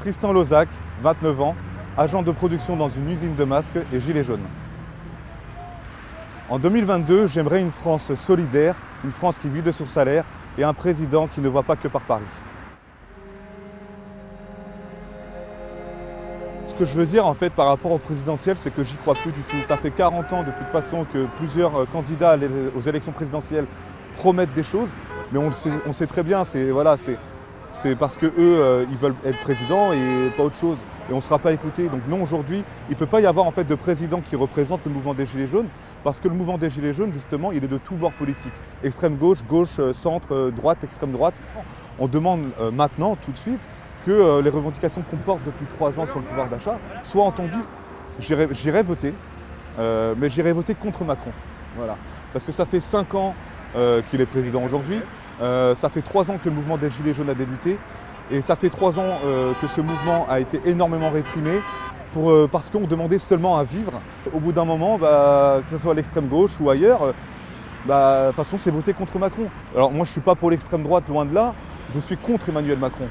Tristan Lozac, 29 ans, agent de production dans une usine de masques et gilet jaune. En 2022, j'aimerais une France solidaire, une France qui vit de son salaire et un président qui ne voit pas que par Paris. Ce que je veux dire en fait par rapport au présidentiel, c'est que j'y crois plus du tout. Ça fait 40 ans de toute façon que plusieurs candidats aux élections présidentielles promettent des choses, mais on sait très bien, c'est parce qu'eux, ils veulent être président et pas autre chose. Et on ne sera pas écouté. Donc non, aujourd'hui, il ne peut pas y avoir en fait de président qui représente le mouvement des Gilets jaunes, parce que le mouvement des Gilets jaunes, justement, il est de tous bords politiques. Extrême gauche, gauche, centre, droite, extrême droite. On demande maintenant, tout de suite, que les revendications qu'on porte depuis 3 ans sur le pouvoir d'achat soient entendues. J'irai voter, mais j'irai voter contre Macron. Voilà. Parce que ça fait 5 ans qu'il est président aujourd'hui. Ça fait 3 ans que le mouvement des Gilets jaunes a débuté. Et ça fait 3 ans que ce mouvement a été énormément réprimé parce qu'on demandait seulement à vivre. Au bout d'un moment, que ce soit à l'extrême gauche ou ailleurs, de toute façon, c'est voter contre Macron. Alors moi, je ne suis pas pour l'extrême droite, loin de là. Je suis contre Emmanuel Macron.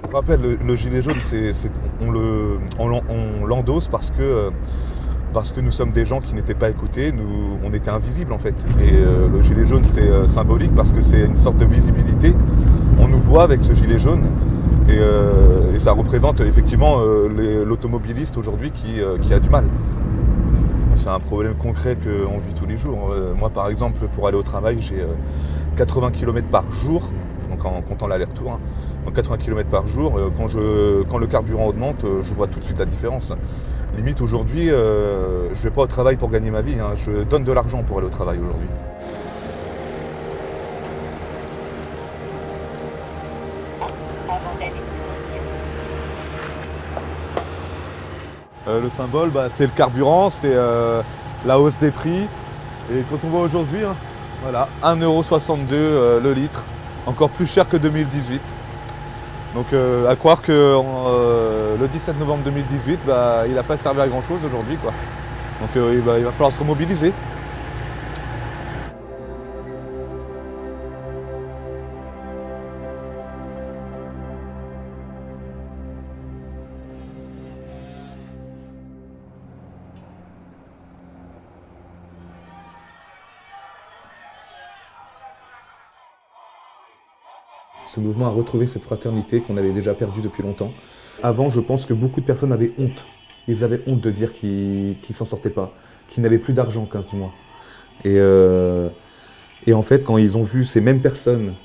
Je rappelle, le gilet jaune, on l'endosse parce que nous sommes des gens qui n'étaient pas écoutés, on était invisibles en fait. Et le gilet jaune, c'est symbolique parce que c'est une sorte de visibilité. On nous voit avec ce gilet jaune et ça représente effectivement l'automobiliste aujourd'hui qui a du mal. C'est un problème concret qu'on vit tous les jours. Moi par exemple, pour aller au travail, j'ai 80 km par jour, donc en comptant l'aller-retour. Hein. Donc 80 km par jour, quand le carburant augmente, je vois tout de suite la différence. Limite aujourd'hui, je ne vais pas au travail pour gagner ma vie, hein. Je donne de l'argent pour aller au travail aujourd'hui. Le symbole, c'est le carburant, c'est la hausse des prix. Et quand on voit aujourd'hui, hein, voilà, 1,62 € le litre, encore plus cher que 2018. Donc à croire que le 17 novembre 2018, il n'a pas servi à grand chose aujourd'hui, quoi. Donc il va falloir se remobiliser. Ce mouvement a retrouvé cette fraternité qu'on avait déjà perdue depuis longtemps. Avant, je pense que beaucoup de personnes avaient honte. Ils avaient honte de dire qu'ils ne s'en sortaient pas, qu'ils n'avaient plus d'argent 15 du mois. Et en fait, quand ils ont vu ces mêmes personnes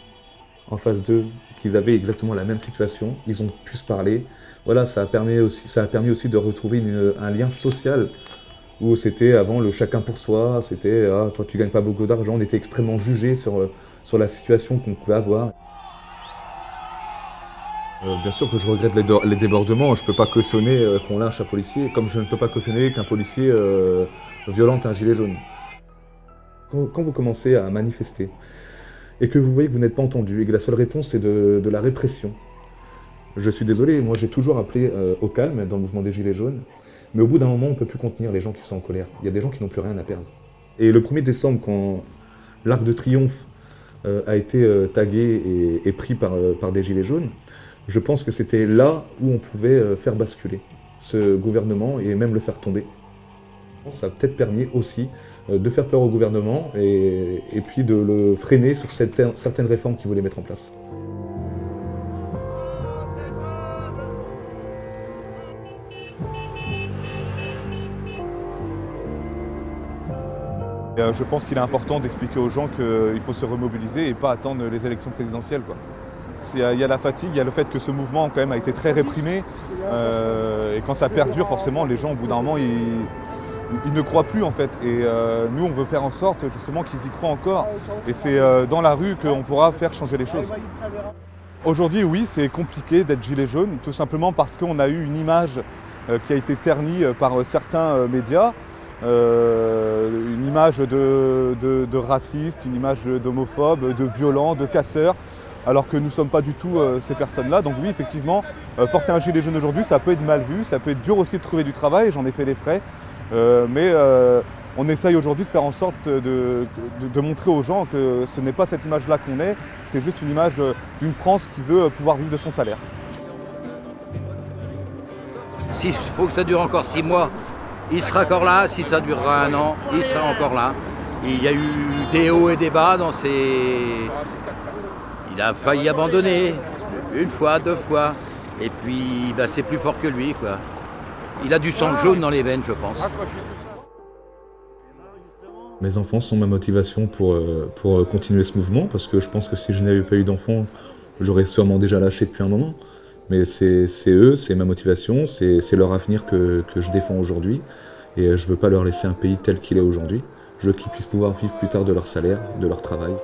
en face d'eux, qu'ils avaient exactement la même situation, ils ont pu se parler. Voilà, ça a permis aussi de retrouver un lien social où c'était avant le chacun pour soi, c'était « Ah, toi tu gagnes pas beaucoup d'argent », on était extrêmement jugés sur la situation qu'on pouvait avoir. Bien sûr que je regrette les débordements, je ne peux pas cautionner qu'on lynche un policier, comme je ne peux pas cautionner qu'un policier violente un gilet jaune. Quand vous commencez à manifester et que vous voyez que vous n'êtes pas entendu et que la seule réponse c'est de la répression, je suis désolé, moi j'ai toujours appelé au calme dans le mouvement des gilets jaunes, mais au bout d'un moment on ne peut plus contenir les gens qui sont en colère. Il y a des gens qui n'ont plus rien à perdre. Et le 1er décembre, quand l'Arc de Triomphe a été tagué et pris par des gilets jaunes, je pense que c'était là où on pouvait faire basculer ce gouvernement et même le faire tomber. Ça a peut-être permis aussi de faire peur au gouvernement et puis de le freiner sur certaines réformes qu'il voulait mettre en place. Je pense qu'il est important d'expliquer aux gens qu'il faut se remobiliser et pas attendre les élections présidentielles, quoi. Il y a la fatigue, il y a le fait que ce mouvement quand même a été très réprimé et quand ça perdure forcément les gens au bout d'un moment ils ne croient plus en fait et nous on veut faire en sorte justement qu'ils y croient encore et c'est dans la rue qu'on pourra faire changer les choses. Aujourd'hui oui c'est compliqué d'être gilet jaune tout simplement parce qu'on a eu une image qui a été ternie par certains médias. Une image de raciste, une image d'homophobe, de violent, de casseur. Alors que nous ne sommes pas du tout ces personnes-là. Donc oui, effectivement, porter un gilet jaune aujourd'hui, ça peut être mal vu, ça peut être dur aussi de trouver du travail, j'en ai fait les frais. Mais on essaye aujourd'hui de faire en sorte de montrer aux gens que ce n'est pas cette image-là qu'on est, c'est juste une image d'une France qui veut pouvoir vivre de son salaire. S'il faut que ça dure encore 6 mois, il sera encore là. Si ça durera 1 an, il sera encore là. Il y a eu des hauts et des bas dans ses... Il a failli abandonner, 1 fois, 2 fois. Et puis, c'est plus fort que lui, quoi. Il a du sang jaune dans les veines, je pense. Mes enfants sont ma motivation pour continuer ce mouvement, parce que je pense que si je n'avais pas eu d'enfants, j'aurais sûrement déjà lâché depuis un moment. Mais c'est eux, c'est ma motivation, c'est leur avenir que je défends aujourd'hui. Et je ne veux pas leur laisser un pays tel qu'il est aujourd'hui. Je veux qu'ils puissent pouvoir vivre plus tard de leur salaire, de leur travail.